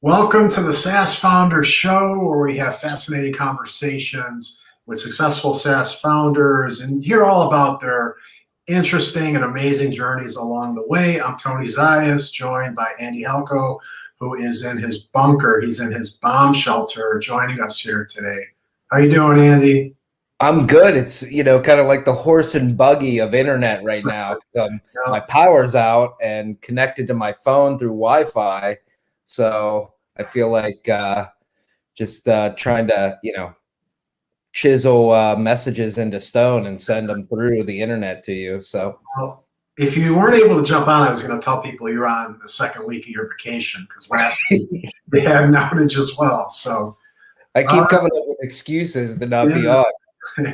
Welcome to the SaaS Founder Show, where we have fascinating conversations with successful SaaS founders and hear all about their interesting and amazing journeys along the way. I'm Tony Zayas, joined by Andy Helko, who is in his bunker. He's in his bomb shelter, joining us here today. How you doing, Andy? I'm good. It's, kind of like the horse and buggy of internet right now. My power's out and connected to my phone through Wi-Fi. So I feel like just trying to, chisel messages into stone and send them through the internet to you. So Well, if you weren't able to jump on, I was going to tell people you're on the second week of your vacation because last week we had an outage as well. So I keep coming up with excuses to not be on.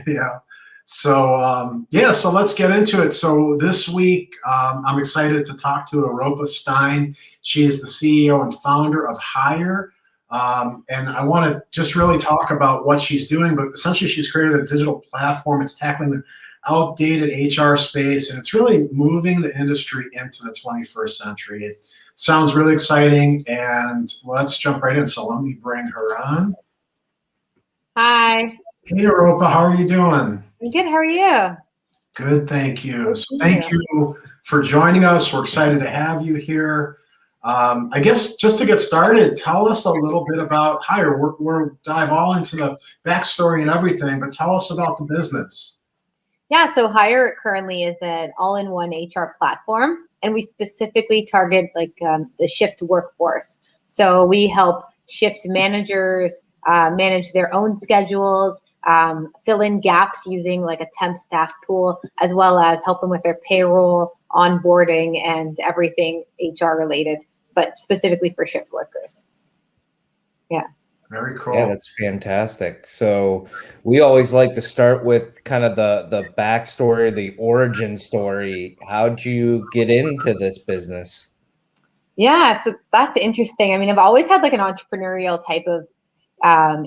Yeah. So let's get into it. So this week, I'm excited to talk to Eropa Stein. She is the CEO and founder of Hyre. And I want to just really talk about what she's doing, but essentially she's created a digital platform. It's tackling the outdated HR space, and it's really moving the industry into the 21st century. It sounds really exciting, and let's jump right in. So let me bring her on. Hi. Hey, Eropa, how are you doing? I'm good. How are you? Good, thank you. So thank you for joining us. We're excited to have you here. I guess just to get started, tell us a little bit about Hyre. We'll dive all into the backstory and everything, but tell us about the business. Yeah, so Hyre currently is an all-in-one HR platform, and we specifically target the shift workforce. So we help shift managers manage their own schedules, fill in gaps using like a temp staff pool, as well as help them with their payroll, onboarding, and everything HR related, but specifically for shift workers. Yeah. Very cool. Yeah, that's fantastic. So we always like to start with kind of the backstory, the origin story. How'd you get into this business? Yeah, so that's interesting. I mean, I've always had like an entrepreneurial type of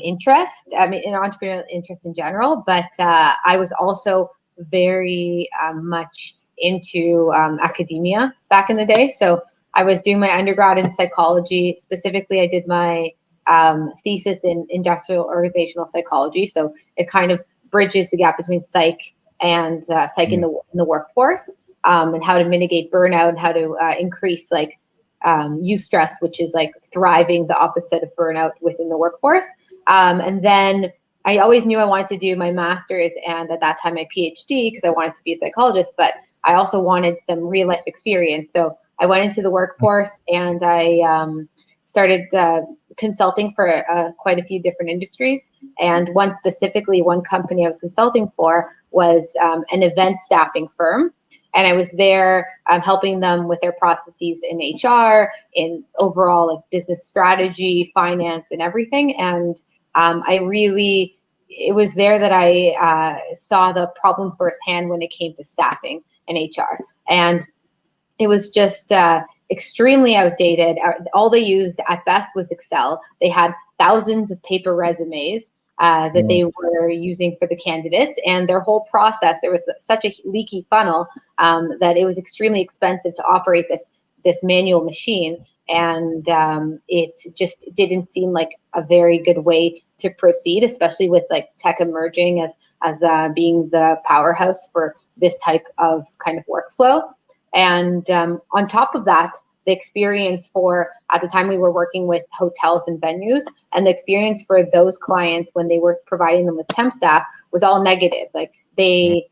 interest. I mean, an entrepreneurial interest in general, but I was also very much into academia back in the day. So I was doing my undergrad in psychology. Specifically, I did my thesis in industrial organizational psychology. So it kind of bridges the gap between psych and psych in the workforce, and how to mitigate burnout and how to increase eustress, which is like thriving, the opposite of burnout within the workforce. And then I always knew I wanted to do my master's and at that time my PhD because I wanted to be a psychologist, but I also wanted some real life experience. So I went into the workforce and I started consulting for quite a few different industries. And one company I was consulting for was an event staffing firm. And I was there helping them with their processes in HR, in overall like business strategy, finance, and everything. And it was there that I saw the problem firsthand when it came to staffing and HR. And it was just extremely outdated. All they used at best was Excel. They had thousands of paper resumes that they were using for the candidates, and their whole process, there was such a leaky funnel that it was extremely expensive to operate this manual machine, and it just didn't seem like a very good way to proceed, especially with like tech emerging as being the powerhouse for this type of kind of workflow. And on top of that, the experience at the time we were working with hotels and venues, and the experience for those clients when they were providing them with temp staff was all negative. Like they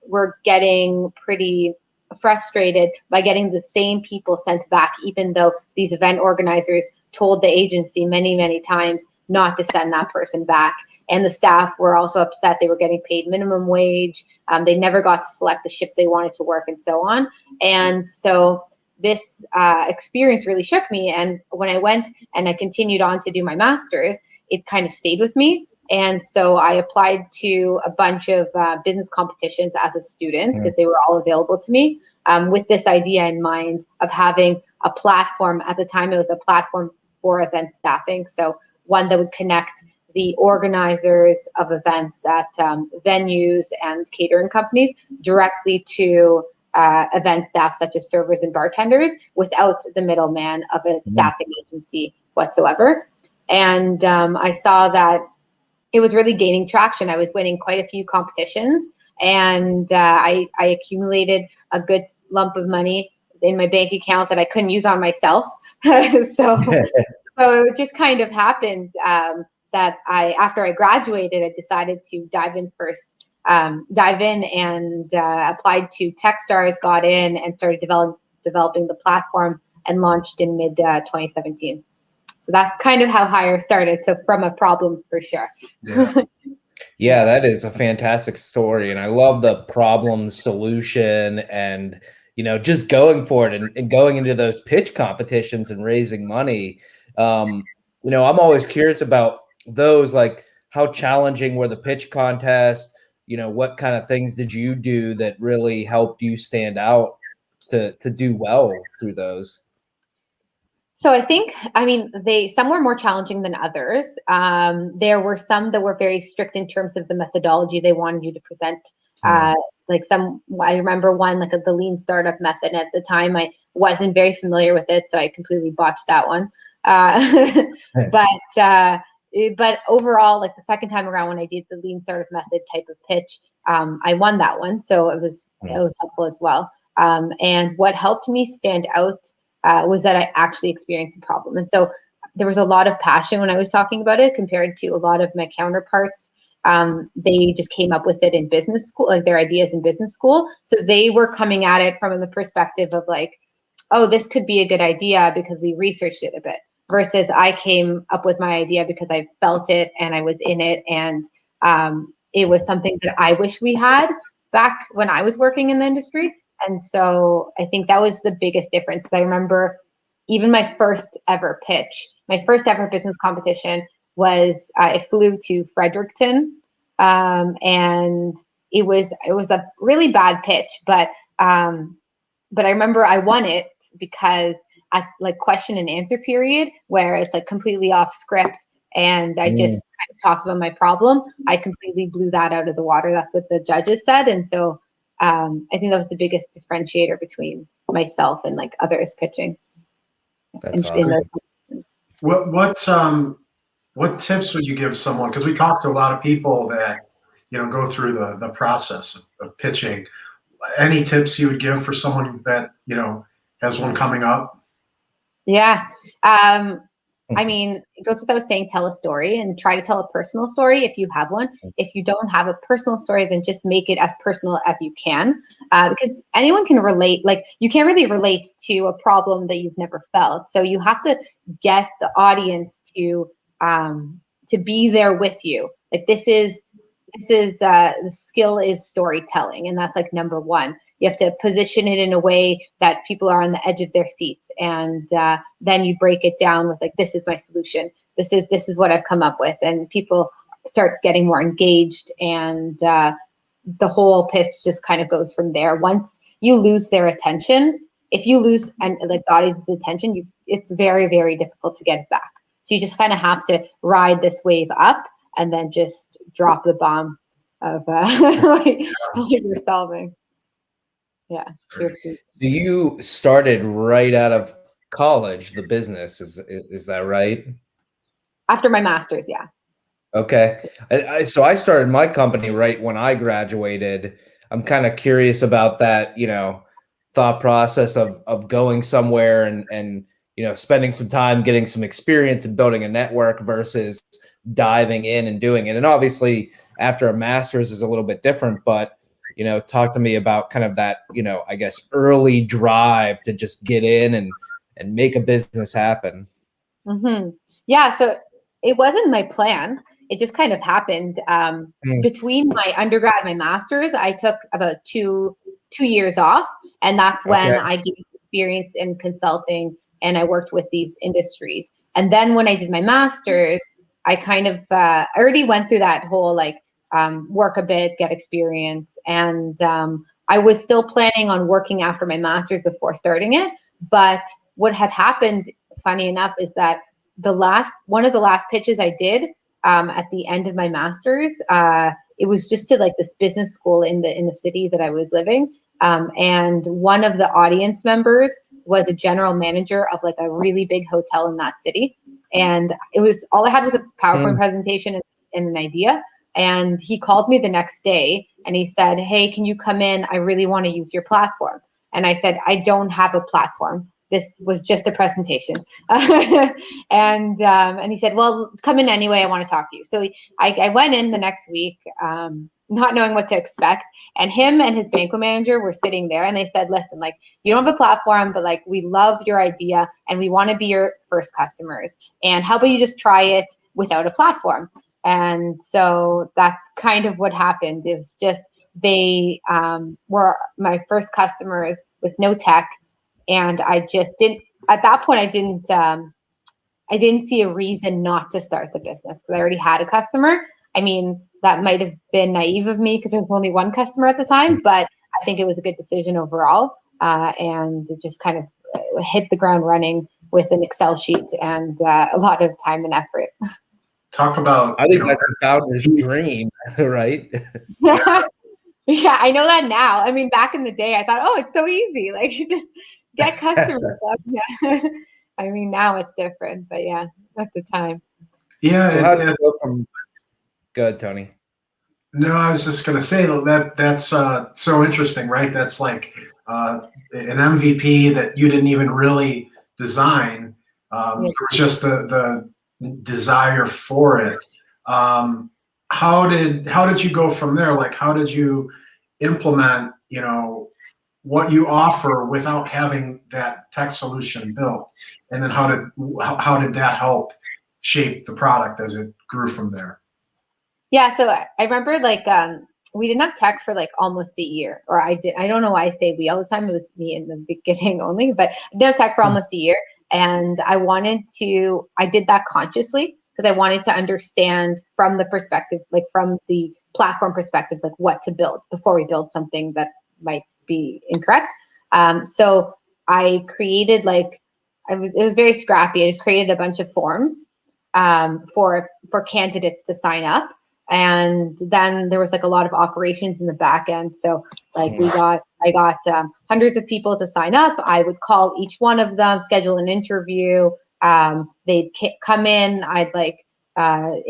were getting pretty frustrated by getting the same people sent back, even though these event organizers told the agency many, many times not to send that person back. And the staff were also upset. They were getting paid minimum wage. They never got to select the shifts they wanted to work and so on. And so this experience really shook me. And when I went and I continued on to do my master's, it kind of stayed with me. And so I applied to a bunch of business competitions as a student because they were all available to me, with this idea in mind of having a platform. At the time, it was a platform for event staffing. So one that would connect the organizers of events at venues and catering companies directly to event staff such as servers and bartenders without the middleman of a staffing agency whatsoever. And I saw that it was really gaining traction. I was winning quite a few competitions, and I accumulated a good lump of money in my bank account that I couldn't use on myself. So it just kind of happened that after I graduated, I decided to dive in and applied to Techstars, got in, and started developing the platform, and launched in mid 2017. So that's kind of how Hyre started. So from a problem, for sure. Yeah. Yeah, that is a fantastic story. And I love the problem solution and, just going for it and going into those pitch competitions and raising money. I'm always curious about those, like how challenging were the pitch contests? What kind of things did you do that really helped you stand out to do well through those? So some were more challenging than others. There were some that were very strict in terms of the methodology they wanted you to present. I remember one, like the lean startup method. At the time, I wasn't very familiar with it, so I completely botched that one. But overall, like the second time around when I did the lean startup method type of pitch, I won that one. So it was helpful as well. And what helped me stand out was that I actually experienced the problem. And so there was a lot of passion when I was talking about it compared to a lot of my counterparts. They just came up with it in business school, like their ideas in business school. So they were coming at it from the perspective of like, oh, this could be a good idea because we researched it a bit, versus I came up with my idea because I felt it and I was in it. And it was something that I wish we had back when I was working in the industry. And so I think that was the biggest difference, because I remember even my first ever pitch, my first ever business competition was I flew to Fredericton, and it was a really bad pitch, but I remember I won it because at like question and answer period, where it's like completely off script, and I just kind of talked about my problem. I completely blew that out of the water. That's what the judges said, and so. I think that was the biggest differentiator between myself and like others pitching. That's awesome. What tips would you give someone? Because we talk to a lot of people that go through the process of pitching. Any tips you would give for someone that has one coming up? Yeah. It goes without saying, tell a story and try to tell a personal story if you have one. If you don't have a personal story, then just make it as personal as you can, because anyone can relate. Like, you can't really relate to a problem that you've never felt. So you have to get the audience to be there with you. Like the skill is storytelling, and that's like number one. You have to position it in a way that people are on the edge of their seats, and then you break it down with like, this is my solution. This is what I've come up with, and people start getting more engaged, and the whole pitch just kind of goes from there. Once you lose their attention, if you lose the audience's attention, it's very, very difficult to get it back. So you just kind of have to ride this wave up and then just drop the bomb of what you're solving. Yeah. So you started right out of college, the business, is that right? After my master's, yeah. Okay. So I started my company right when I graduated. I'm kind of curious about that, thought process of going somewhere and spending some time, getting some experience and building a network versus diving in and doing it. And obviously after a master's is a little bit different, but talk to me about kind of that, I guess, early drive to just get in and make a business happen. Mm-hmm. Yeah. So it wasn't my plan. It just kind of happened. Between my undergrad and my master's, I took about two years off. And that's when I gained experience in consulting and I worked with these industries. And then when I did my master's, I kind of already went through that whole work a bit, get experience. And I was still planning on working after my master's before starting it. But what had happened, funny enough, is that one of the last pitches I did at the end of my master's, it was just to this business school in the city that I was living. And one of the audience members was a general manager of a really big hotel in that city. And it was, all I had was a PowerPoint presentation and an idea. And he called me the next day and he said, hey, can you come in? I really want to use your platform. And I said, I don't have a platform. This was just a presentation. And he said, well, come in anyway. I want to talk to you. So I went in the next week, not knowing what to expect. And him and his banquet manager were sitting there and they said, listen, like, you don't have a platform, but like, we love your idea and we want to be your first customers. And how about you just try it without a platform? And so that's kind of what happened. It was just, they were my first customers with no tech. And I just didn't, at that point, I didn't see a reason not to start the business because I already had a customer. I mean, that might have been naive of me because there was only one customer at the time, but I think it was a good decision overall. And it just kind of hit the ground running with an Excel sheet and a lot of time and effort. Talk about, I think that's a founder's dream, right? Yeah, I know that now. I mean, back in the day, I thought, oh, it's so easy. Like, you just get customers. Yeah. I mean, now it's different, but yeah, at the time. Yeah. So how did you go from? Go ahead, Tony. No, I was just going to say that's so interesting, right? That's like an MVP that you didn't even really design. It was just the desire for it. How did you go from there? Like, how did you implement, what you offer without having that tech solution built? And then how did that help shape the product as it grew from there? Yeah, so I remember like we didn't have tech for like almost a year, or I don't know why I say we all the time. It was me in the beginning only, but I didn't have tech for almost a year. And I did that consciously because I wanted to understand from the perspective, like from the platform perspective, like what to build before we build something that might be incorrect. So I created it was very scrappy. I just created a bunch of forms for candidates to sign up. And then there was like a lot of operations in the back end. So like I got hundreds of people to sign up. I would call each one of them, schedule an interview. They'd come in. I'd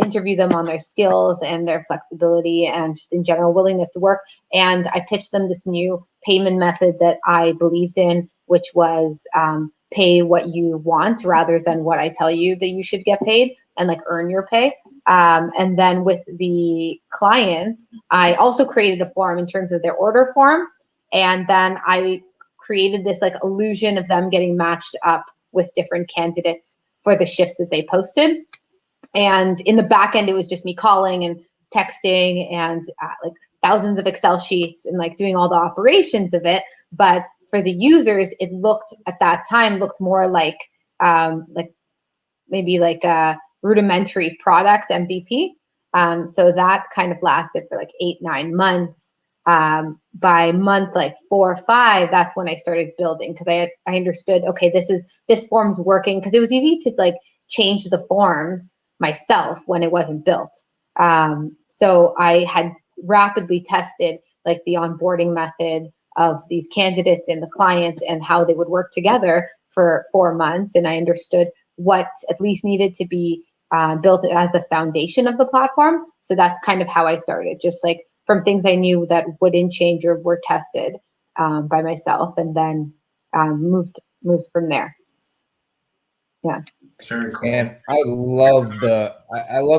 interview them on their skills and their flexibility and just in general willingness to work. And I pitched them this new payment method that I believed in, which was pay what you want rather than what I tell you that you should get paid, and like earn your pay. And then with the clients, I also created a form in terms of their order form. And then I created this like illusion of them getting matched up with different candidates for the shifts that they posted. And in the back end, it was just me calling and texting and like thousands of Excel sheets and like doing all the operations of it. But for the users, it looked at that time more like maybe like a rudimentary product MVP. So that kind of lasted for like 8-9 months. By month like 4 or 5, that's when I started building because I understood, okay, this form's working, because it was easy to like change the forms myself when it wasn't built. So I had rapidly tested like the onboarding method of these candidates and the clients and how they would work together for 4 months. And I understood what at least needed to be built as the foundation of the platform. So that's kind of how I started, just like from things I knew that wouldn't change or were tested by myself, and then moved from there. Yeah. Very cool. And I love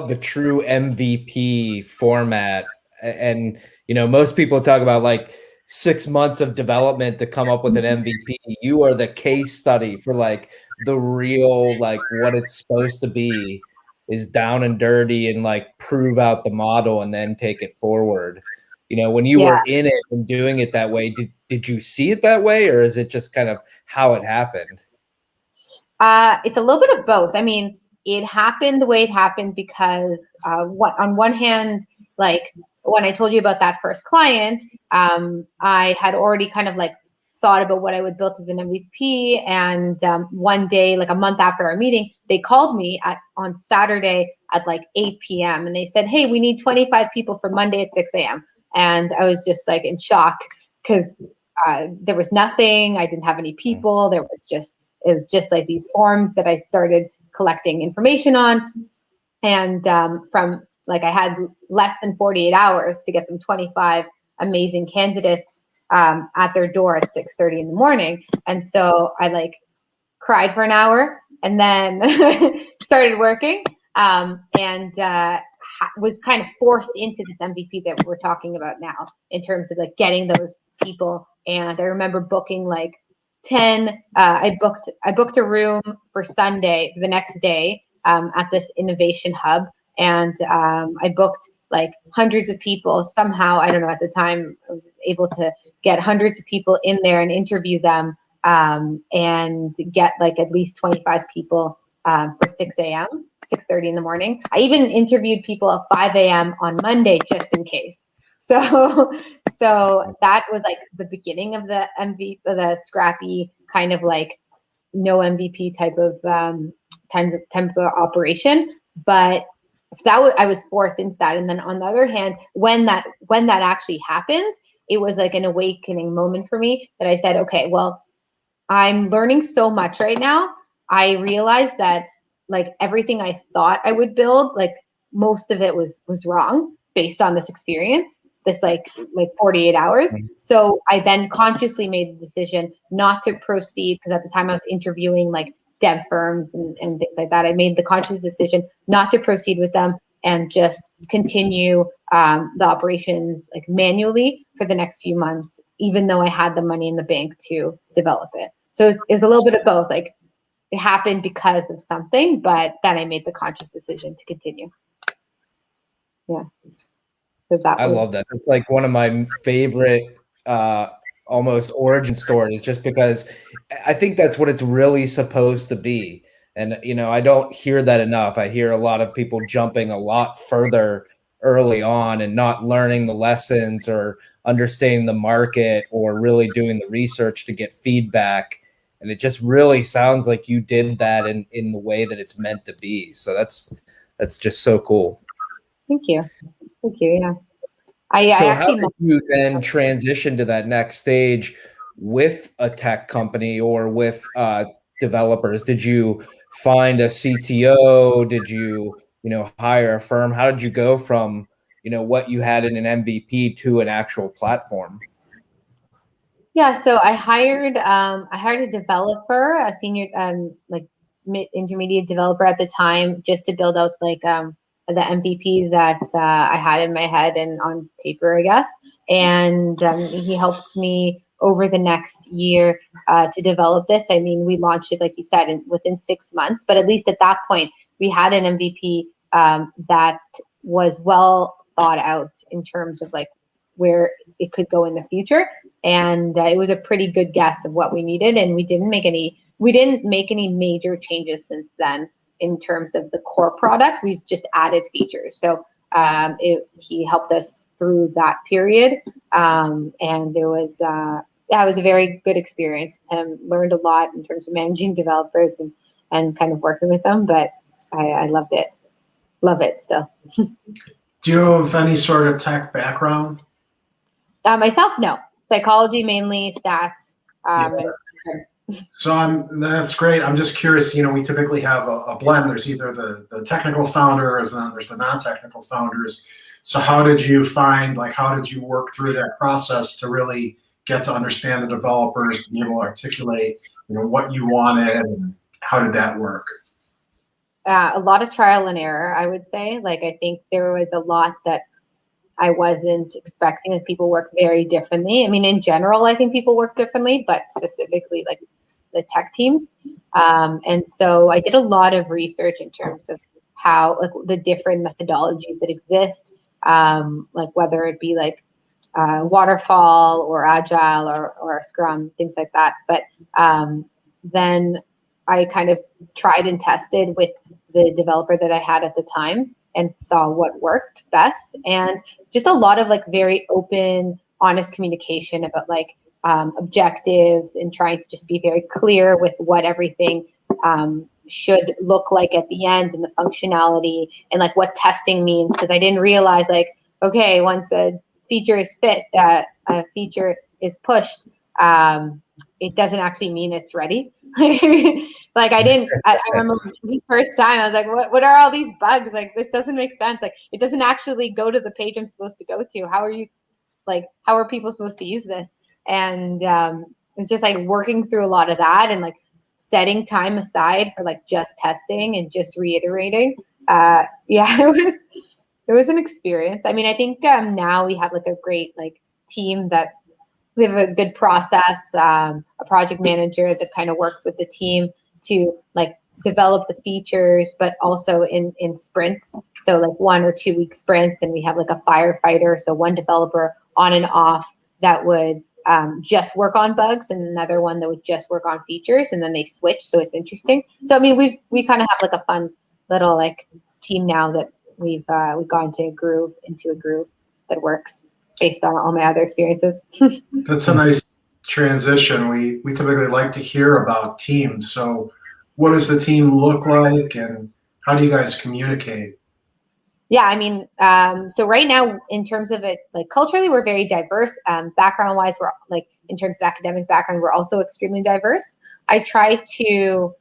the true MVP format. And most people talk about like 6 months of development to come up with an MVP. You are the case study for like the real, like what it's supposed to be is down and dirty, and like prove out the model and then take it forward. When you were in it and doing it that way, did you see it that way, or is it just kind of how it happened? It's a little bit of both. I mean, it happened the way it happened because on one hand, like when I told you about that first client, I had already kind of like thought about what I would build as an MVP. And one day, like a month after our meeting, they called me on Saturday at like 8 p.m. and they said, hey, we need 25 people for Monday at 6 a.m. And I was just like in shock because there was nothing. I didn't have any people. It was just like these forms that I started collecting information on. And from like I had less than 48 hours to get them 25 amazing candidates at their door at 6:30 in the morning. And so I like cried for an hour and then started working and was kind of forced into this MVP that we're talking about now in terms of like getting those people. And I remember booking like 10, I booked a room for Sunday, for the next day at this innovation hub. And I booked like hundreds of people somehow. I don't know, at the time I was able to get hundreds of people in there and interview them and get like at least 25 people for 6 a.m., 6:30 in the morning. I even interviewed people at 5 a.m. on Monday just in case. So that was like the beginning of the the scrappy kind of like no MVP type of type of operation. But so that I was forced into that. And then on the other hand, when that actually happened, it was like an awakening moment for me that I said, okay, well, I'm learning so much right now. I realized that like everything I thought I would build, like most of it was wrong based on this experience, this like 48 hours. So I then consciously made the decision not to proceed, because at the time I was interviewing like dev firms and things like that. I made the conscious decision not to proceed with them and just continue the operations like manually for the next few months, even though I had the money in the bank to develop it. So it was a little bit of both. Like it happened because of something, but then I made the conscious decision to continue. Yeah. So I love that. It's like one of my favorite almost origin stories, just because I think that's what it's really supposed to be. And, you know, I don't hear that enough. I hear a lot of people jumping a lot further early on and not learning the lessons or understanding the market or really doing the research to get feedback. And it just really sounds like you did that in the way that it's meant to be. So that's just so cool. Thank you. Thank you. Yeah. So how did you then transition to that next stage with a tech company or with developers? Did you find a CTO? Did you hire a firm? How did you go from what you had in an MVP to an actual platform? Yeah, so I hired a developer, a senior like intermediate developer at the time, just to build out like the MVP that I had in my head and on paper, I guess. And he helped me over the next year to develop this. I mean, we launched it, like you said, within 6 months, but at least at that point, we had an MVP that was well thought out in terms of like where it could go in the future. And it was a pretty good guess of what we needed. And we didn't make any major changes since then in terms of the core product. We just added features. So he helped us through that period. And it was a very good experience. Learned a lot in terms of managing developers and kind of working with them, but I loved it. Love it still. Do you have any sort of tech background? Myself, no. Psychology mainly, stats. So that's great. I'm just curious, we typically have a blend. There's either the technical founders and then there's the non-technical founders. So how did you work through that process to really get to understand the developers, to be able to articulate, what you wanted, and how did that work? A lot of trial and error, I would say. Like, I think there was a lot that I wasn't expecting, that people work very differently. I mean, in general, I think people work differently, but specifically like the tech teams. And so I did a lot of research in terms of how, like, the different methodologies that exist, like whether it be like waterfall or agile or Scrum, things like that. But then I kind of tried and tested with the developer that I had at the time and saw what worked best. And just a lot of like very open, honest communication about like objectives and trying to just be very clear with what everything should look like at the end and the functionality and like what testing means. Because I didn't realize like, okay, once a feature is a feature is pushed, it doesn't actually mean it's ready. Like I remember the first time I was like, what are all these bugs? Like, this doesn't make sense. Like, it doesn't actually go to the page I'm supposed to go to. How are people supposed to use this? And it's just like working through a lot of that and like setting time aside for like just testing and just reiterating. Yeah, it was an experience. I mean, I think now we have like a great like team that we have a good process, a project manager that kind of works with the team to like develop the features, but also in sprints. So like 1 or 2 week sprints, and we have like a firefighter, so one developer on and off that would just work on bugs, and another one that would just work on features, and then they switch. So it's interesting. So I mean, we kind of have like a fun little like team now that we've gone into a groove that works based on all my other experiences. That's a nice transition. We typically like to hear about teams. So what does the team look like, and how do you guys communicate? Yeah, I mean, so right now, in terms of it, like culturally, we're very diverse. Background-wise, we're like in terms of academic background, we're also extremely diverse. I try to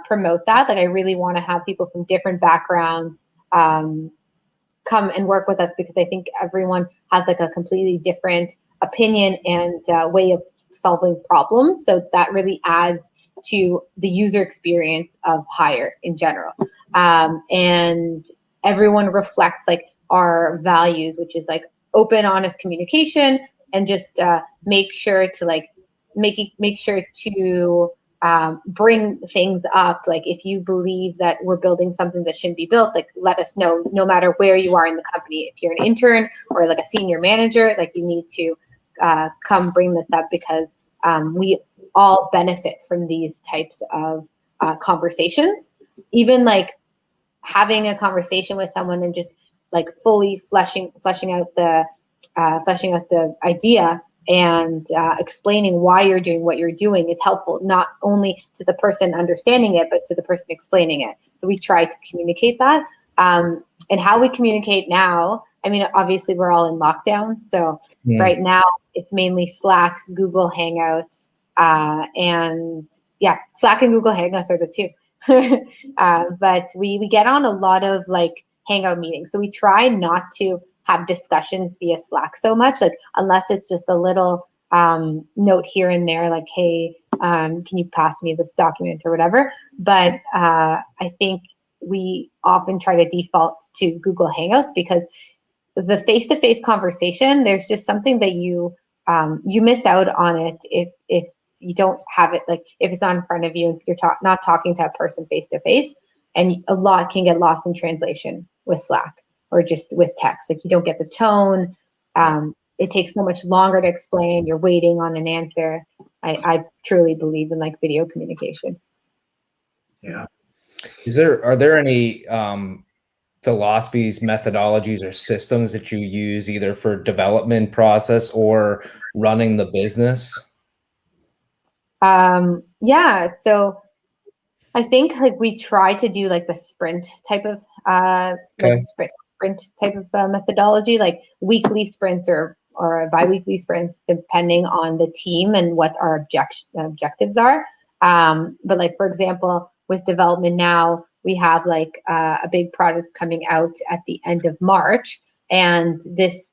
promote that. Like, I really want to have people from different backgrounds come and work with us, because I think everyone has like a completely different opinion and way of solving problems. So that really adds to the user experience of Hyre in general. And everyone reflects like our values, which is like open, honest communication, and just make sure to like make sure to bring things up. Like, if you believe that we're building something that shouldn't be built, like let us know, no matter where you are in the company. If you're an intern or like a senior manager, like you need to come bring this up, because we all benefit from these types of conversations. Even like having a conversation with someone and just like fully fleshing out the idea and explaining why you're doing what you're doing is helpful, not only to the person understanding it, but to the person explaining it. So we try to communicate that. And how we communicate now, I mean, obviously we're all in lockdown. So right now it's mainly Slack, Google Hangouts, and yeah, Slack and Google Hangouts are the two. But we get on a lot of like Hangout meetings. So we try not to have discussions via Slack so much, like unless it's just a little note here and there, like, hey, can you pass me this document or whatever. But I think we often try to default to Google Hangouts, because the face-to-face conversation, there's just something that you miss out on it if you don't have it, like if it's not in front of you, you're not talking to a person face-to-face, and a lot can get lost in translation with Slack or just with text. Like, you don't get the tone. It takes so much longer to explain. You're waiting on an answer. I truly believe in like video communication. Yeah. Are there any philosophies, methodologies, or systems that you use either for development process or running the business? Yeah. So I think like we try to do like the sprint type of like sprint type of methodology, like weekly sprints or biweekly sprints, depending on the team and what our objectives are. But like, for example, with development now, we have like a big product coming out at the end of March, and this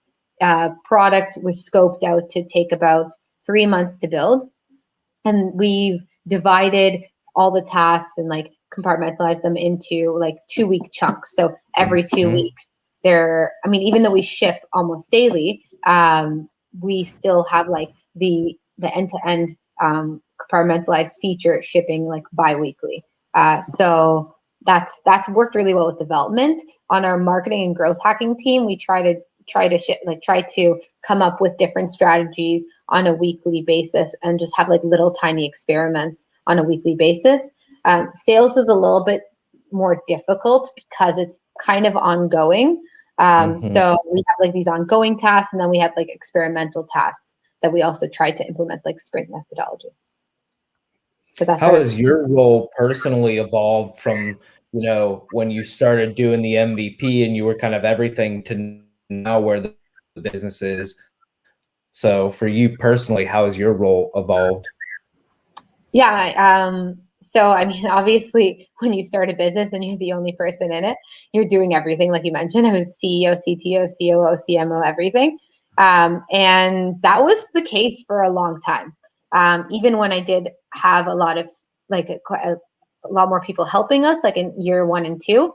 product was scoped out to take about 3 months to build, and we've divided all the tasks and like compartmentalize them into like 2-week chunks. So every 2 weeks I mean, even though we ship almost daily, we still have like the end-to-end compartmentalized feature shipping like bi-weekly. So that's worked really well with development. On our marketing and growth hacking team, we try to come up with different strategies on a weekly basis and just have like little tiny experiments on a weekly basis. Sales is a little bit more difficult because it's kind of ongoing. So we have like these ongoing tasks, and then we have like experimental tasks that we also try to implement like sprint methodology. So that's how has your role personally evolved from, when you started doing the MVP and you were kind of everything to now where the business is? So for you personally, how has your role evolved? Yeah. So, I mean, obviously, when you start a business and you're the only person in it, you're doing everything. Like you mentioned, I was CEO, CTO, COO, CMO, everything. And that was the case for a long time. Even when I did have a lot of like a lot more people helping us, like in year 1 and 2,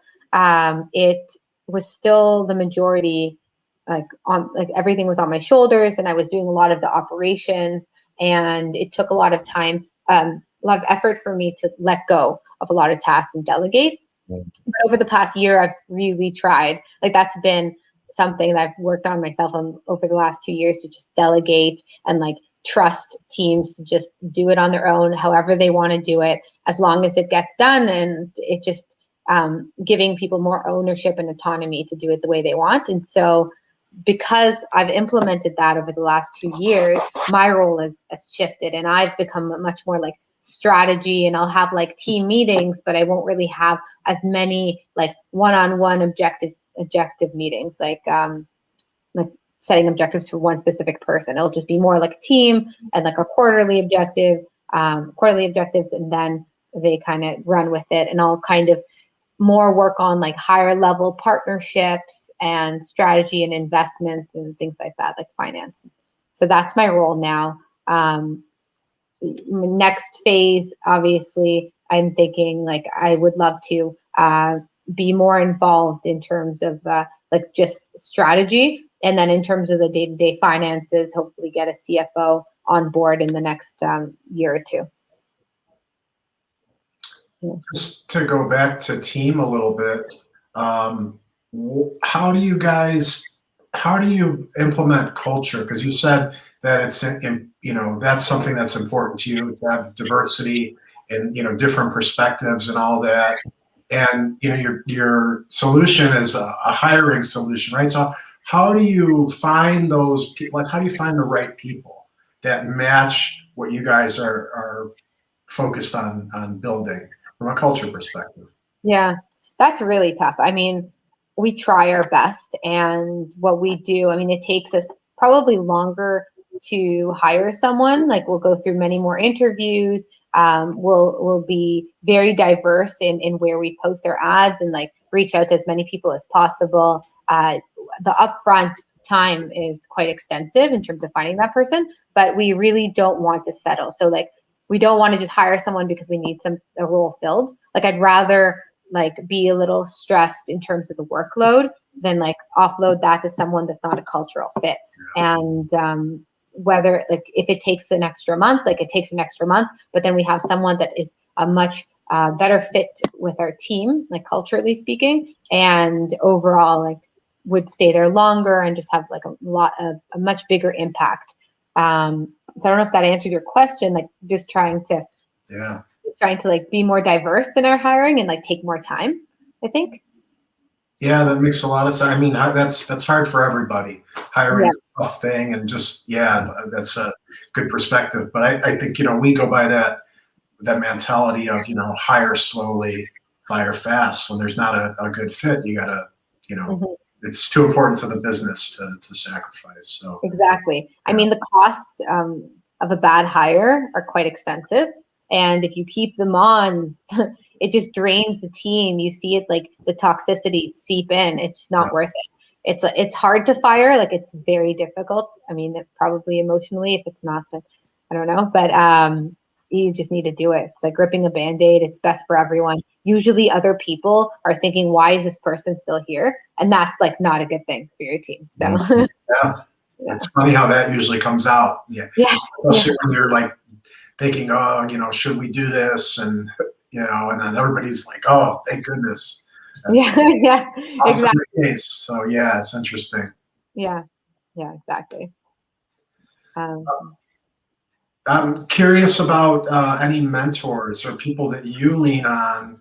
it was still the majority. Like everything was on my shoulders, and I was doing a lot of the operations, and it took a lot of time, a lot of effort for me to let go of a lot of tasks and delegate. But over the past year, I've really tried. Like that's been something that I've worked on myself over the last 2 years, to just delegate and like trust teams to just do it on their own, however they want to do it, as long as it gets done. And it just giving people more ownership and autonomy to do it the way they want. And so because I've implemented that over the last 2 years, my role has shifted, and I've become much more like strategy, and I'll have like team meetings, but I won't really have as many like one-on-one objective meetings, like setting objectives for one specific person. It'll just be more like a team and like a quarterly objectives, and then they kind of run with it, and I'll kind of more work on like higher level partnerships and strategy and investments and things like that, like finance. So that's my role now. Next phase, obviously, I'm thinking like I would love to be more involved in terms of like just strategy. And then in terms of the day-to-day finances, hopefully get a CFO on board in the next year or 2. Just to go back to team a little bit, how do you implement culture? Because you said that it's that's something that's important to you, to have diversity and different perspectives and all that. And your solution is a hiring solution, right? So how do you find those people? Like, how do you find the right people that match what you guys are focused on building from a culture perspective? Yeah, that's really tough. I mean, we try our best, and what we do, I mean, it takes us probably longer to hire someone. Like we'll go through many more interviews. We'll be very diverse in where we post our ads, and like reach out to as many people as possible. The upfront time is quite extensive in terms of finding that person, but we really don't want to settle. So like, we don't want to just hire someone because we need a role filled. Like I'd rather like be a little stressed in terms of the workload than like offload that to someone that's not a cultural fit. And whether like if it takes an extra month, like it takes an extra month, but then we have someone that is a much better fit with our team, like culturally speaking, and overall like would stay there longer and just have like a much bigger impact. So I don't know if that answered your question, like just trying to like be more diverse in our hiring and like take more time, I think. Yeah, that makes a lot of sense. I mean, that's hard for everybody. Hiring is a tough thing, and just that's a good perspective. But I think we go by that mentality of hire slowly, fire fast. When there's not a good fit, you gotta it's too important to the business to sacrifice. So exactly. I mean, the costs of a bad hire are quite extensive, and if you keep them on, it just drains the team. You see it, like the toxicity seep in. It's not worth it. It's hard to fire. Like it's very difficult. I mean, probably emotionally, if it's not, then I don't know. But you just need to do it. It's like ripping a Band-Aid. It's best for everyone. Usually other people are thinking, why is this person still here? And that's like not a good thing for your team. So it's funny how that usually comes out. Especially when you're like thinking, oh, should we do this? And and then everybody's like, oh, thank goodness. That's exactly. The case. So it's interesting. Yeah, exactly. I'm curious about any mentors or people that you lean on,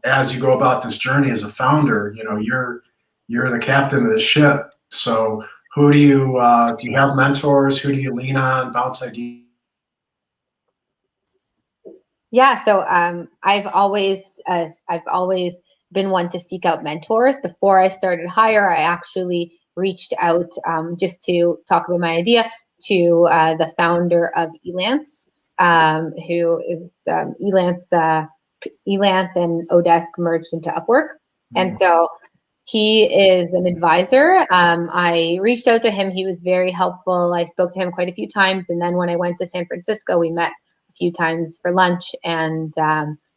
as you go about this journey as a founder. You're the captain of the ship. So who do you have mentors? Who do you lean on, bounce ideas? Yeah, so I've always been one to seek out mentors. Before I started Hyre, I actually reached out just to talk about my idea to the founder of Elance. who is Elance and Odesk merged into Upwork. And so he is an advisor. I reached out to him. He was very helpful. I spoke to him quite a few times. And then when I went to San Francisco, we met a few times for lunch. And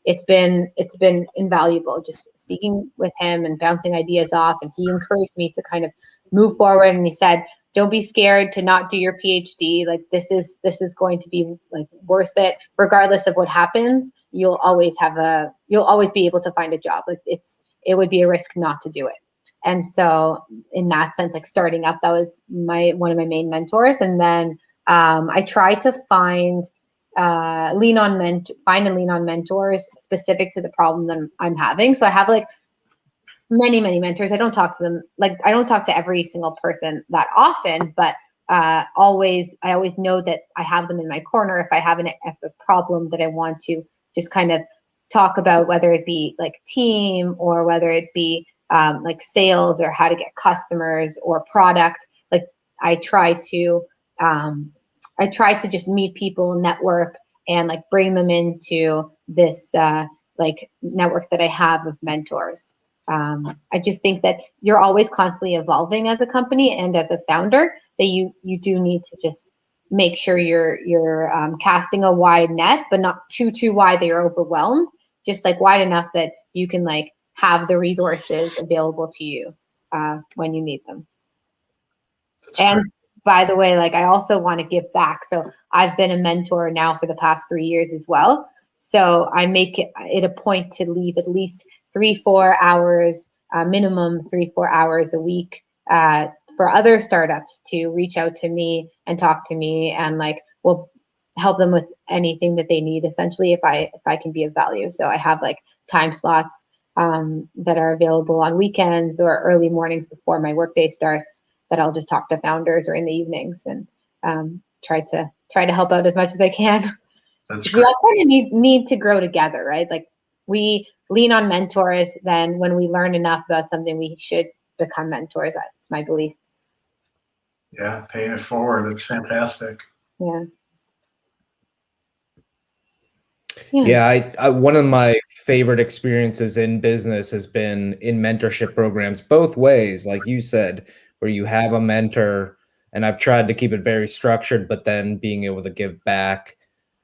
it's been invaluable just speaking with him and bouncing ideas off. And he encouraged me to kind of move forward. And he said, don't be scared to not do your PhD. Like this is going to be like worth it. Regardless of what happens, you'll always be able to find a job. Like it would be a risk not to do it. And so in that sense, like starting up, that was one of my main mentors. And then I try to find and lean on mentors specific to the problem that I'm having. So I have like many mentors. I don't talk to them, like I don't talk to every single person that often, but I always know that I have them in my corner if I have a problem that I want to just kind of talk about, whether it be like team or whether it be like sales or how to get customers or product. Like I try to just meet people, network, and like bring them into this like network that I have of mentors. I just think that you're always constantly evolving as a company and as a founder, that you do need to just make sure you're casting a wide net, but not too wide that you're overwhelmed, just like wide enough that you can like have the resources available to you when you need them. That's and great. By the way, like I also want to give back. So I've been a mentor now for the past 3 years as well. So I make it a point to leave at least 3-4 hours, minimum 3-4 hours a week for other startups to reach out to me and talk to me, and like we'll help them with anything that they need, essentially, if I can be of value. So I have like time slots that are available on weekends or early mornings before my workday starts, that I'll just talk to founders, or in the evenings, and try to help out as much as I can. That's great. We all kind of need to grow together, right? Like we lean on mentors. Then when we learn enough about something, we should become mentors. That's my belief. Yeah, paying it forward. That's fantastic. Yeah. Yeah, I one of my favorite experiences in business has been in mentorship programs, both ways, like you said, where you have a mentor, and I've tried to keep it very structured, but then being able to give back.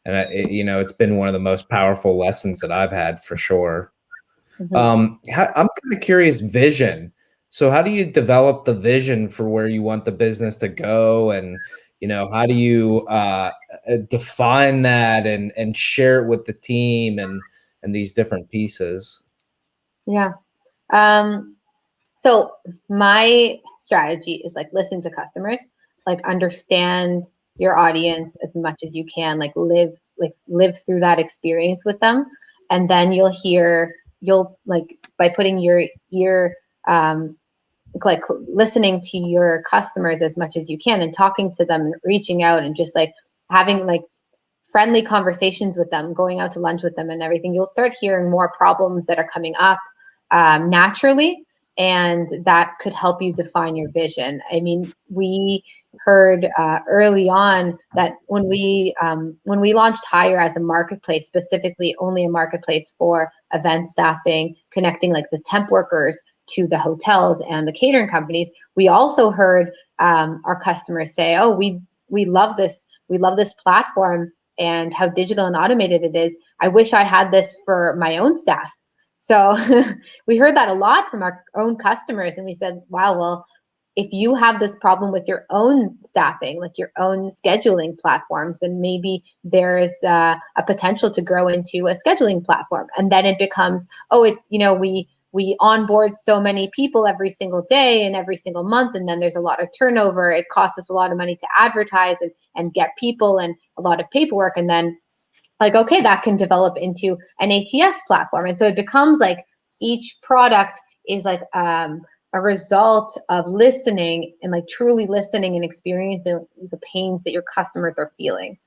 And it's been one of the most powerful lessons that I've had, for sure. Mm-hmm. I'm kind of curious, vision. So how do you develop the vision for where you want the business to go? And, how do you define that and share it with the team and these different pieces? Yeah. So my strategy is like listen to customers, like understand your audience as much as you can, like live through that experience with them. And then you'll like, by putting your ear, like listening to your customers as much as you can and talking to them and reaching out and just like having like friendly conversations with them, going out to lunch with them and everything, you'll start hearing more problems that are coming up naturally. And that could help you define your vision. I mean, we heard early on that when we launched Hyre as a marketplace, specifically only a marketplace for event staffing, connecting like the temp workers to the hotels and the catering companies, we also heard our customers say, "Oh, we love this. We love this platform and how digital and automated it is. I wish I had this for my own staff." So we heard that a lot from our own customers, and we said, wow, well, if you have this problem with your own staffing, like your own scheduling platforms, then maybe there's a potential to grow into a scheduling platform. And then it becomes, it's, we onboard so many people every single day and every single month, and then there's a lot of turnover. It costs us a lot of money to advertise and get people and a lot of paperwork. And then like, okay, that can develop into an ATS platform. And so it becomes like each product is like a result of listening and like truly listening and experiencing the pains that your customers are feeling.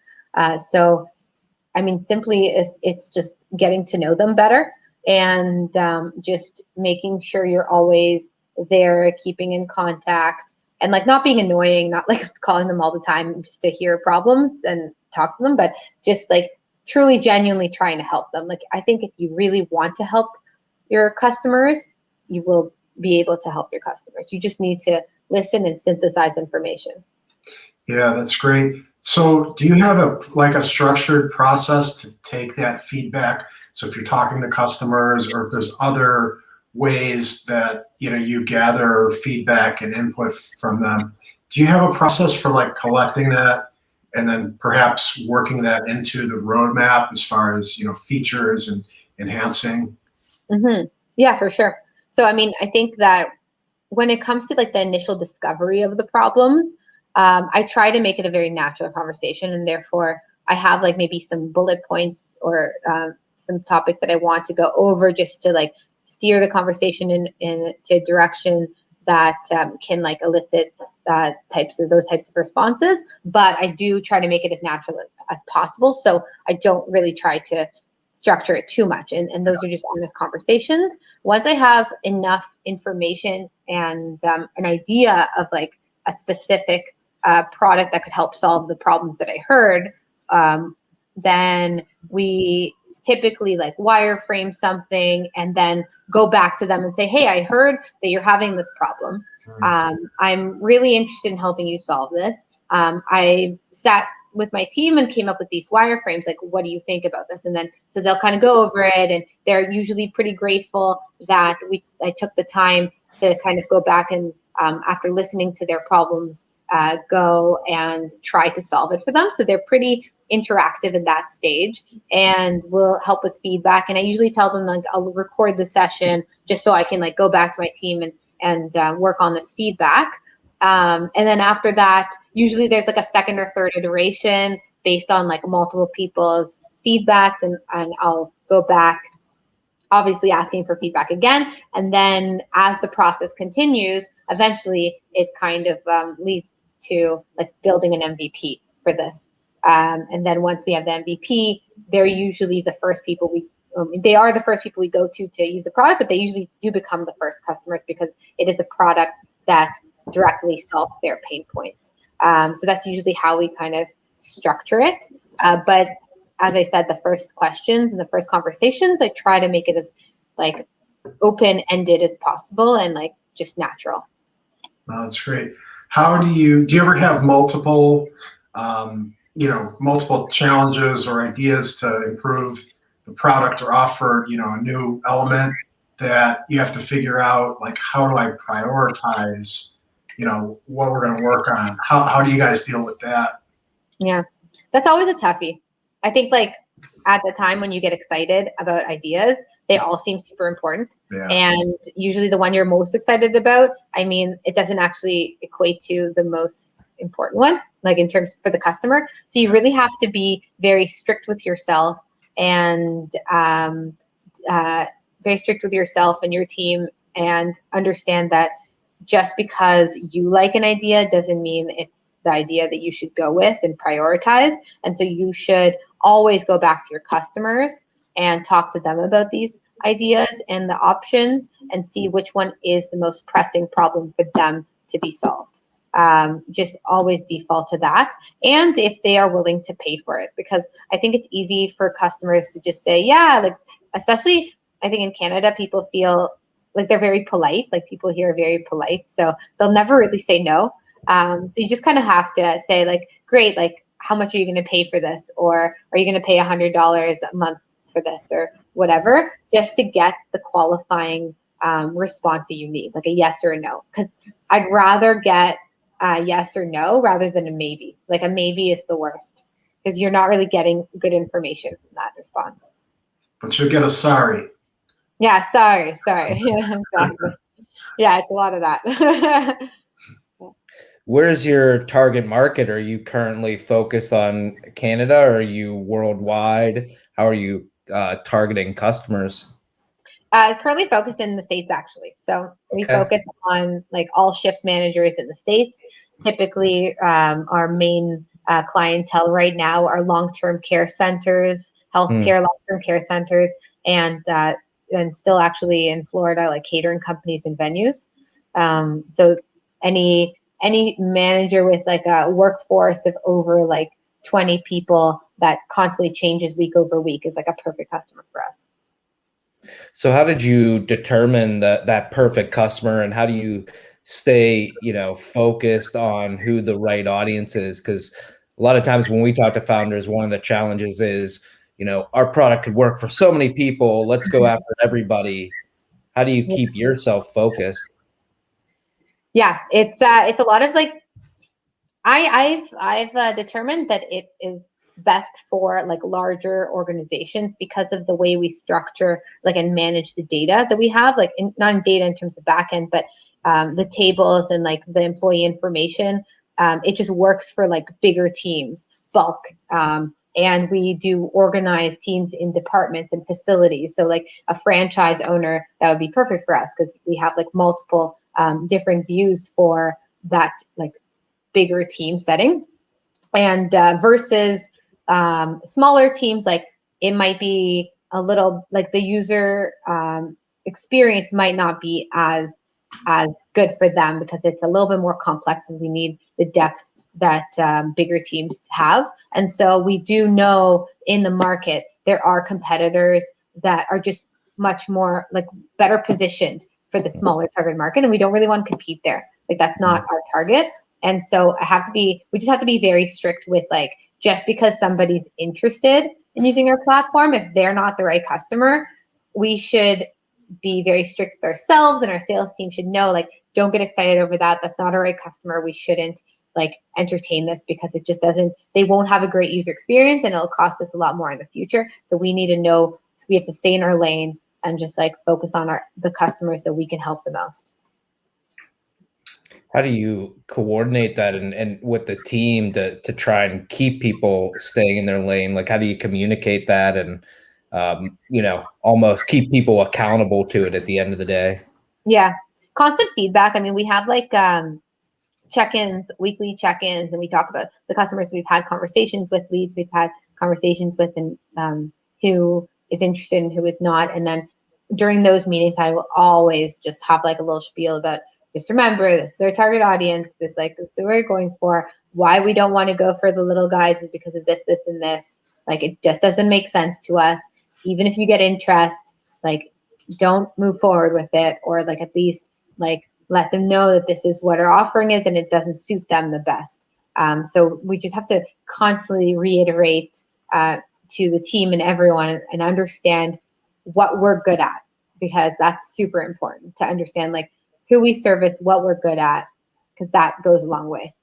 So, I mean, simply it's just getting to know them better and just making sure you're always there, keeping in contact, and like not being annoying, not like calling them all the time just to hear problems and talk to them, but just like truly genuinely trying to help them. Like, I think if you really want to help your customers, you will be able to help your customers. You just need to listen and synthesize information. Yeah, that's great. So do you have a structured process to take that feedback? So if you're talking to customers, or if there's other ways that you gather feedback and input from them, do you have a process for like collecting that and then perhaps working that into the roadmap as far as features and enhancing? Mm-hmm. Yeah, for sure. So I mean, I think that when it comes to like the initial discovery of the problems, I try to make it a very natural conversation, and therefore I have like maybe some bullet points or some topics that I want to go over just to like steer the conversation in to a direction that can like elicit those types of responses. But I do try to make it as natural as possible, so I don't really try to structure it too much. And those are just honest conversations. Once I have enough information and an idea of like a specific product that could help solve the problems that I heard, then we typically like wireframe something and then go back to them and say, hey, I heard that you're having this problem. I'm really interested in helping you solve this. I sat with my team and came up with these wireframes. Like, what do you think about this? And then, so they'll kind of go over it, and they're usually pretty grateful that I took the time to kind of go back and after listening to their problems, go and try to solve it for them. So they're pretty interactive in that stage and will help with feedback. And I usually tell them like I'll record the session just so I can like go back to my team and work on this feedback. And then after that, usually there's like a second or third iteration based on like multiple people's feedbacks, and I'll go back, obviously asking for feedback again. And then as the process continues, eventually it kind of leads to like building an MVP for this. And then once we have the MVP, they're usually the first people they are the first people we go to use the product, but they usually do become the first customers because it is a product that directly solves their pain points. So that's usually how we kind of structure it. But as I said, the first questions and the first conversations, I try to make it as like open-ended as possible and like just natural. Oh, that's great. How do you ever have multiple challenges or ideas to improve the product or offer, a new element that you have to figure out, like, how do I prioritize, what we're going to work on? How do you guys deal with that? Yeah, that's always a toughie. I think like at the time when you get excited about ideas, they all seem super important. Yeah. And usually the one you're most excited about, I mean, it doesn't actually equate to the most important one, like in terms for the customer. So you really have to be very strict with yourself and very strict with yourself and your team, and understand that just because you like an idea doesn't mean it's the idea that you should go with and prioritize. And so you should always go back to your customers and talk to them about these ideas and the options and see which one is the most pressing problem for them to be solved. Just always default to that. And if they are willing to pay for it, because I think it's easy for customers to just say, yeah, like, especially I think in Canada, people feel like they're very polite, like people here are very polite. So they'll never really say no. So you just kind of have to say like, great, like, how much are you going to pay for this? Or are you going to pay $100 a month for this or whatever, just to get the qualifying response that you need, like a yes or a no. Because I'd rather get a yes or no rather than a maybe. Like a maybe is the worst because you're not really getting good information from that response. But you'll get a sorry. Yeah, sorry. Yeah, exactly. Yeah, it's a lot of that. Where's your target market? Are you currently focused on Canada, or are you worldwide? How are you targeting customers? Currently focused in the States, actually. So we focus on like all shift managers in the States. Typically, our main clientele right now are long-term care centers, healthcare long-term care centers, and still actually in Florida, like catering companies and venues. So any manager with like a workforce of over like 20 people that constantly changes week over week is like a perfect customer for us. So how did you determine that perfect customer, and how do you stay, focused on who the right audience is? Because a lot of times when we talk to founders, one of the challenges is, our product could work for so many people. Let's go after everybody. How do you keep yourself focused? Yeah, it's a lot of like, I've determined that it is best for like larger organizations because of the way we structure like and manage the data that we have, like not in data in terms of backend, but the tables and like the employee information. It just works for like bigger teams, bulk. And we do organize teams in departments and facilities. So like a franchise owner, that would be perfect for us because we have like multiple different views for that like bigger team setting. And versus smaller teams, like it might be a little like the user experience might not be as good for them because it's a little bit more complex as we need the depth that bigger teams have. And so we do know in the market there are competitors that are just much more like better positioned for the smaller target market, and we don't really want to compete there. Like that's not our target. And so we just have to be very strict with like, just because somebody's interested in using our platform, if they're not the right customer, we should be very strict with ourselves, and our sales team should know, like, don't get excited over that. That's not a right customer. We shouldn't like entertain this because it just they won't have a great user experience and it'll cost us a lot more in the future. So we need to know, so we have to stay in our lane and just like focus on the customers that we can help the most. How do you coordinate that and with the team to try and keep people staying in their lane? Like, how do you communicate that and, almost keep people accountable to it at the end of the day? Yeah. Constant feedback. I mean, we have like check-ins, weekly check-ins, and we talk about the customers we've had conversations with, leads we've had conversations with, and who is interested and who is not. And then during those meetings, I will always just have like a little spiel about, just remember, this is our target audience. This is what we're going for. Why we don't want to go for the little guys is because of this, this, and this. Like, it just doesn't make sense to us. Even if you get interest, like, don't move forward with it, or like at least like let them know that this is what our offering is and it doesn't suit them the best. So we just have to constantly reiterate to the team and everyone and understand what we're good at, because that's super important to understand, like, who we service, what we're good at, because that goes a long way.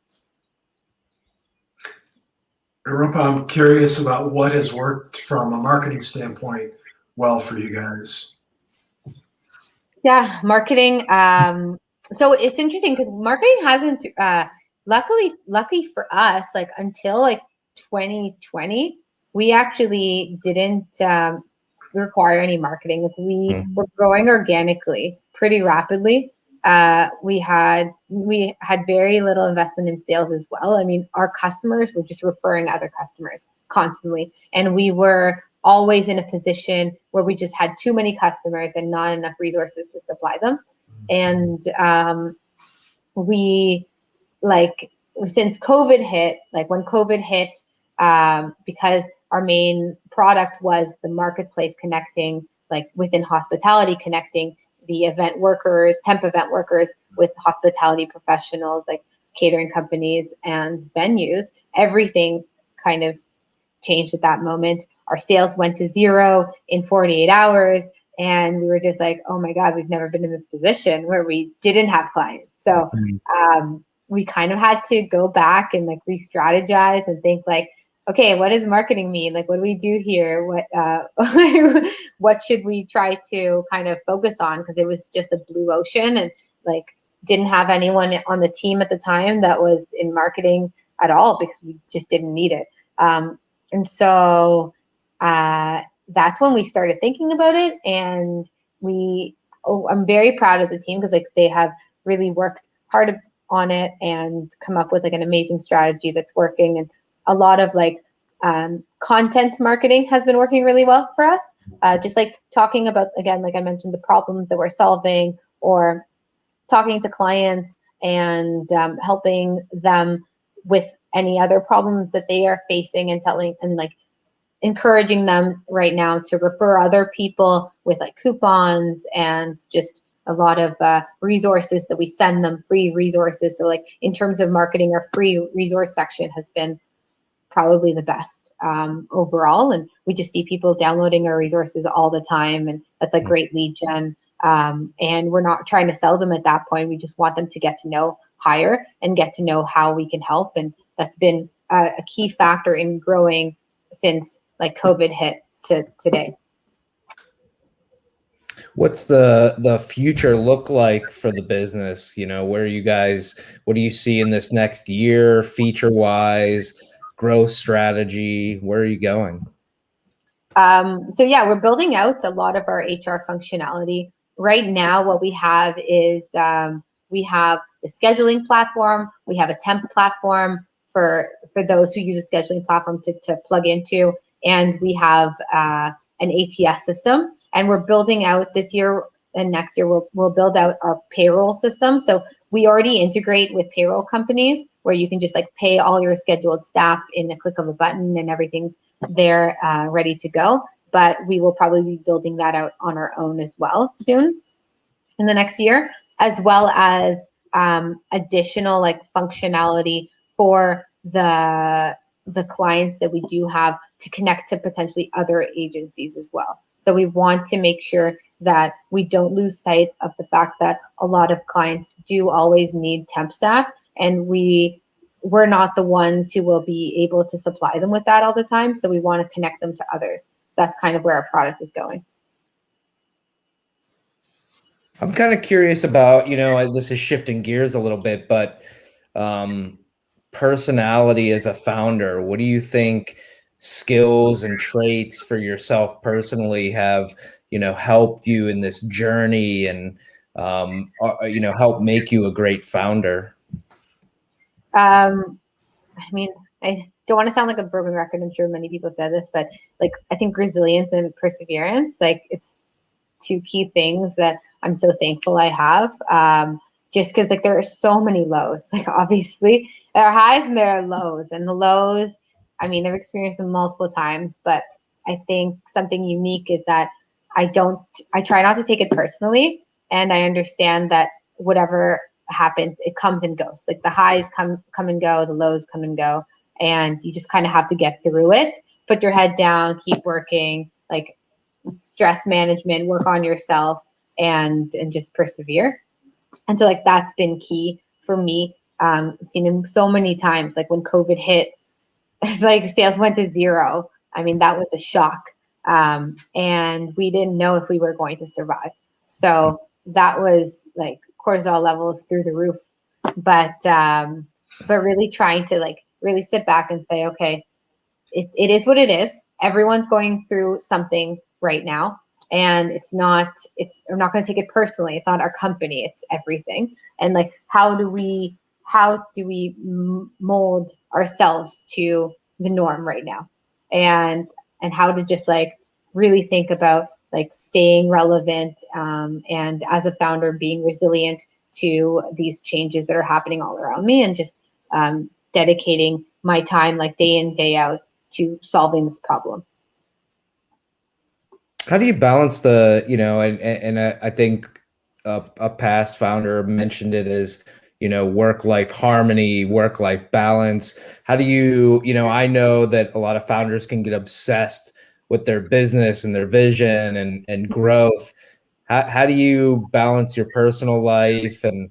Eropa, I'm curious about what has worked from a marketing standpoint well for you guys. Yeah, marketing. So it's interesting because marketing hasn't, luckily for us, like until like 2020, we actually didn't require any marketing. Like we were growing organically pretty rapidly. We had very little investment in sales as well. I mean, our customers were just referring other customers constantly, and we were always in a position where we just had too many customers and not enough resources to supply them. And we, like, since COVID hit, like when COVID hit, because our main product was the marketplace connecting, like within hospitality, connecting the event workers, temp event workers with hospitality professionals, like catering companies and venues, everything kind of changed at that moment. Our sales went to zero in 48 hours. And we were just like, oh my God, we've never been in this position where we didn't have clients. So we kind of had to go back and like re-strategize and think like, okay, what does marketing mean? Like, what do we do here? What should we try to kind of focus on? Because it was just a blue ocean, and like didn't have anyone on the team at the time that was in marketing at all because we just didn't need it. And so that's when we started thinking about it. And I'm very proud of the team because like they have really worked hard on it and come up with like an amazing strategy that's working. And a lot of like content marketing has been working really well for us. Just like talking about, again, like I mentioned, the problems that we're solving, or talking to clients and helping them with any other problems that they are facing, and like encouraging them right now to refer other people with like coupons and just a lot of resources that we send them, free resources. So like in terms of marketing, our free resource section has been probably the best overall. And we just see people downloading our resources all the time. And that's like great lead gen. And we're not trying to sell them at that point. We just want them to get to know Hyre and get to know how we can help. And that's been a key factor in growing since like COVID hit to today. What's the future look like for the business? You know, what do you see in this next year, feature wise, growth strategy? Where are you going? So yeah, we're building out a lot of our HR functionality. Right now, what we have is we have the scheduling platform, we have a temp platform for those who use a scheduling platform to plug into, and we have an ATS system. And we're building out this year and next year, we'll build out our payroll system. So we already integrate with payroll companies where you can just like pay all your scheduled staff in the click of a button and everything's there ready to go. But we will probably be building that out on our own as well soon in the next year, as well as additional like functionality for the clients that we do have to connect to potentially other agencies as well. So we want to make sure that we don't lose sight of the fact that a lot of clients do always need temp staff, and we're not the ones who will be able to supply them with that all the time. So we want to connect them to others. So that's kind of where our product is going. I'm kind of curious about, this is shifting gears a little bit, but personality as a founder, what do you think skills and traits for yourself personally have, helped you in this journey and, help make you a great founder? I mean, I don't want to sound like a broken record. I'm sure many people said this, but like, I think resilience and perseverance, like it's two key things that I'm so thankful I have. Just because like there are so many lows, like obviously there are highs and there are lows, and the lows, I mean, I've experienced them multiple times, but I think something unique is that I try not to take it personally. And I understand that whatever happens, it comes and goes. Like the highs come and go, the lows come and go. And you just kind of have to get through it, put your head down, keep working, like stress management, work on yourself, and just persevere. And so like that's been key for me. I've seen it so many times, like when COVID hit, it's like sales went to zero. I mean, that was a shock. And we didn't know if we were going to survive. So that was like cortisol levels through the roof. But really trying to like really sit back and say, okay, it is what it is. Everyone's going through something right now. And I'm not going to take it personally. It's not our company, it's everything. And like, how do we mold ourselves to the norm right now? And how to just like really think about like staying relevant, and as a founder being resilient to these changes that are happening all around me, and just dedicating my time like day in, day out to solving this problem. How do you balance and I think a past founder mentioned it as, work-life harmony, work-life balance. How do you, I know that a lot of founders can get obsessed with their business and their vision and growth. How do you balance your personal life and,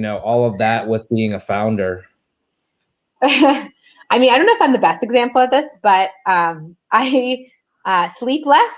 all of that with being a founder? I mean, I don't know if I'm the best example of this, but I sleep less.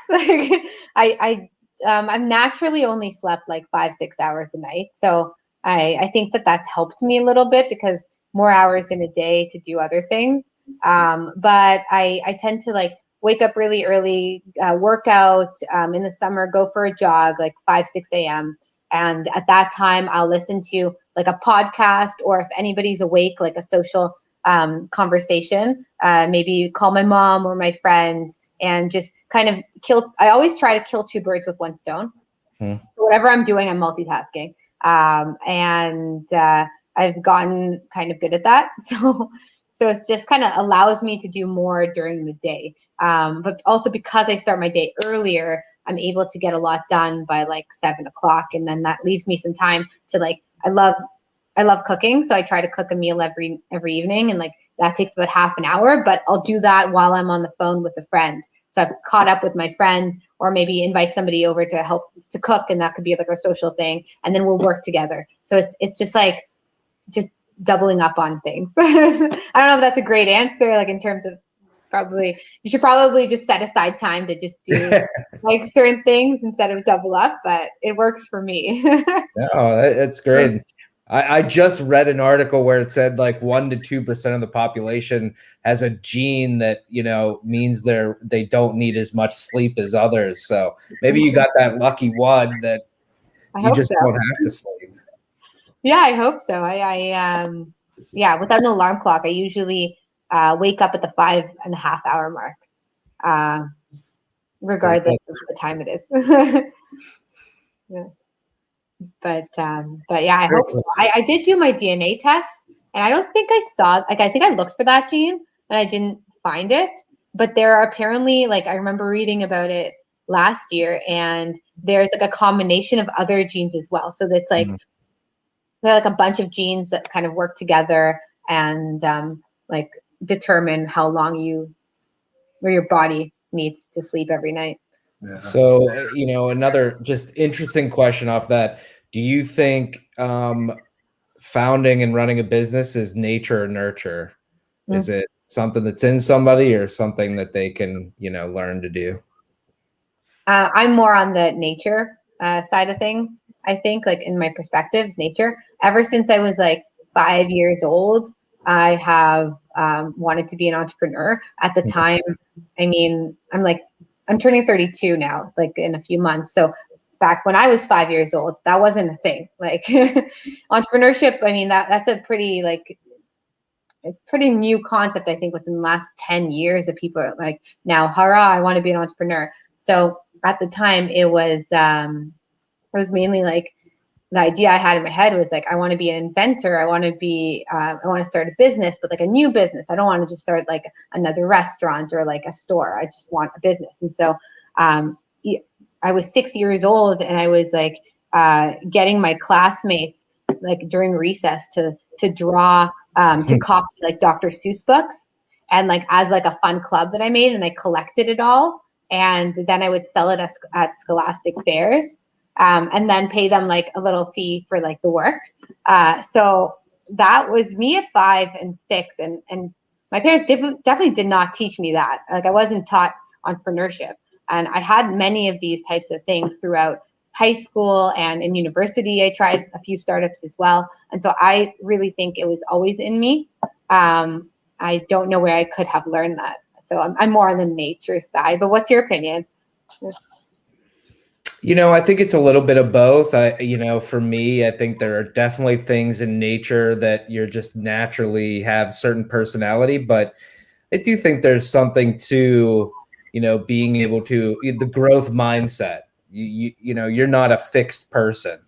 I've naturally only slept like 5-6 hours a night. So I think that that's helped me a little bit, because more hours in a day to do other things. But I tend to like wake up really early, work out in the summer, go for a jog like 5-6 a.m. And at that time, I'll listen to like a podcast, or if anybody's awake, like a social conversation, maybe call my mom or my friend, and just kind of I always try to kill two birds with one stone. So whatever I'm doing, I'm multitasking. And I've gotten kind of good at that. So it's just kind of allows me to do more during the day. But also because I start my day earlier, I'm able to get a lot done by like 7 o'clock. And then that leaves me some time to like, I love cooking. So I try to cook a meal every evening, and like that takes about half an hour, but I'll do that while I'm on the phone with a friend. So I've caught up with my friend, or maybe invite somebody over to help to cook. And that could be like a social thing. And then we'll work together. So it's just like, just doubling up on things. I don't know if that's a great answer, like in terms of you should probably just set aside time to just do like certain things instead of double up, but it works for me. No, that's great. I just read an article where it said like 1 to 2% of the population has a gene that, you know, means they don't need as much sleep as others. So maybe you got that lucky one that you just don't have to sleep. Yeah, I hope so. Yeah, without an alarm clock, I usually wake up at the 5.5 hour mark, regardless of the time it is. Yeah. But yeah, I hope so. I did do my DNA test, and I don't think I saw, like, I think I looked for that gene and I didn't find it. But there are apparently, like, I remember reading about it last year, and there's like a combination of other genes as well. So that's like, they're like a bunch of genes that kind of work together and like determine how long your body needs to sleep every night. Yeah. So, you know, another just interesting question off that. Do you think founding and running a business is nature or nurture? Is it something that's in somebody or something that they can, you know, learn to do? I'm more on the nature side of things. I think, like, in my perspective, nature. Ever since I was like 5 years old, I have wanted to be an entrepreneur. At the time, I mean, I'm turning 32 now, like in a few months. So back when I was 5 years old, that wasn't a thing. Like entrepreneurship, I mean, that's a pretty new concept, I think, within the last 10 years that people are like, now, hurrah, I want to be an entrepreneur. So at the time, it was mainly like, the idea I had in my head was like, I want to be an inventor. I want to start a business, but like a new business. I don't want to just start like another restaurant or like a store. I just want a business. And so I was 6 years old, and I was like getting my classmates like during recess to draw, to copy like Dr. Seuss books, and like as like a fun club that I made, and I collected it all. And then I would sell it at scholastic fairs. And then pay them like a little fee for like the work. So that was me at 5 and 6. And my parents definitely did not teach me that. Like, I wasn't taught entrepreneurship. And I had many of these types of things throughout high school and in university. I tried a few startups as well. And so I really think it was always in me. I don't know where I could have learned that. So I'm more on the nature side. But what's your opinion? You know, I think it's a little bit of both. You know, for me, I think there are definitely things in nature that you're just naturally have certain personality, but I do think there's something to, you know, being able to, the growth mindset. You know, you're not a fixed person.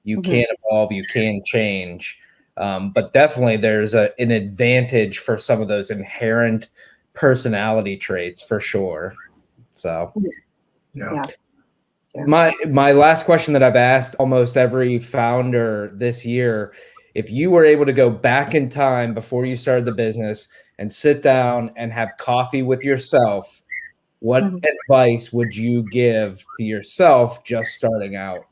You can evolve, you can change. But definitely there's an advantage for some of those inherent personality traits for sure. So, yeah. My last question that I've asked almost every founder this year, if you were able to go back in time before you started the business and sit down and have coffee with yourself, what advice would you give to yourself just starting out?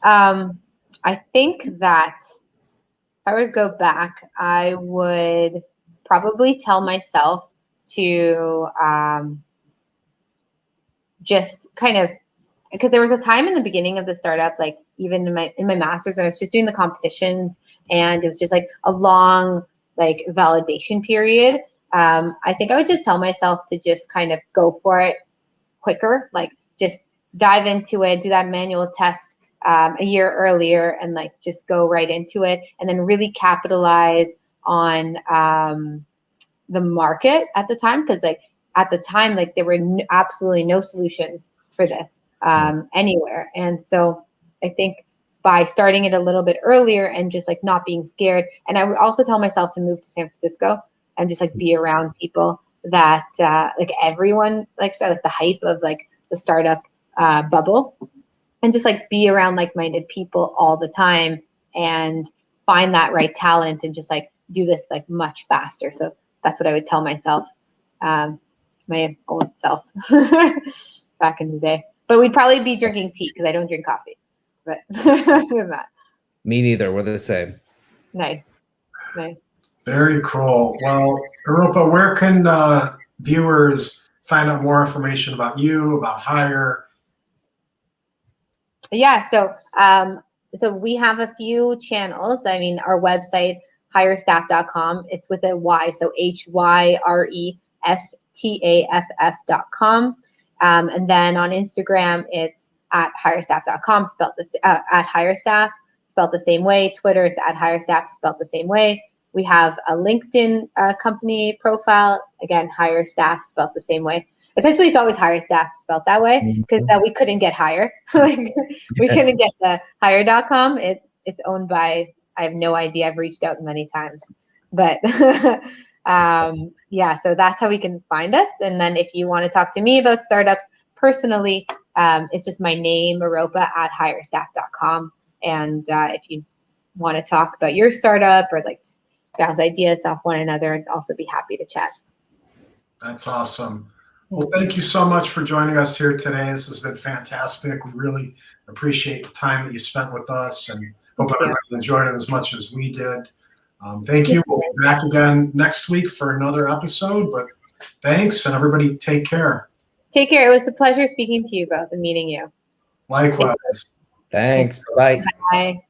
I think that if I would go back, I would probably tell myself to just kind of, because there was a time in the beginning of the startup, like even in my master's, I was just doing the competitions, and it was just like a long like validation period. I think I would just tell myself to just kind of go for it quicker, like just dive into it, do that manual test a year earlier, and like just go right into it, and then really capitalize on the market at the time, because like at the time, like there were absolutely no solutions for this anywhere. And so I think by starting it a little bit earlier and just like not being scared. And I would also tell myself to move to San Francisco and just like be around people that like everyone likes, like the hype of like the startup bubble, and just like be around like-minded people all the time and find that right talent and just like do this like much faster. So that's what I would tell myself, my old self back in the day. But we'd probably be drinking tea because I don't drink coffee. But that. Me neither. We're the same. Nice. Very cool. Well, Eropa, where can viewers find out more information about you, about Hyre? Yeah, so we have a few channels. I mean, our website, hyrestaff.com, it's with a Y, so HYRESTAFF.com. And then on Instagram, it's at hyrestaff.com, spelled at hyrestaff, spelled the same way. Twitter, it's at hyrestaff, spelled the same way. We have a LinkedIn company profile, again, hyrestaff, spelled the same way. Essentially, it's always Hyre Staff spelled that way because we couldn't get Hyre. Like, we couldn't get the Hyre.com. It's owned by, I have no idea. I've reached out many times. But yeah, so that's how we can find us. And then if you want to talk to me about startups personally, it's just my name, Eropa, at hyrestaff.com. And if you want to talk about your startup or like just bounce ideas off one another, I'd also be happy to chat. That's awesome. Well, thank you so much for joining us here today. This has been fantastic. We really appreciate the time that you spent with us, and hope everybody enjoyed it as much as we did. Thank you. We'll be back again next week for another episode, but thanks, and everybody take care. Take care. It was a pleasure speaking to you both and meeting you. Likewise. Thanks. Bye. Bye.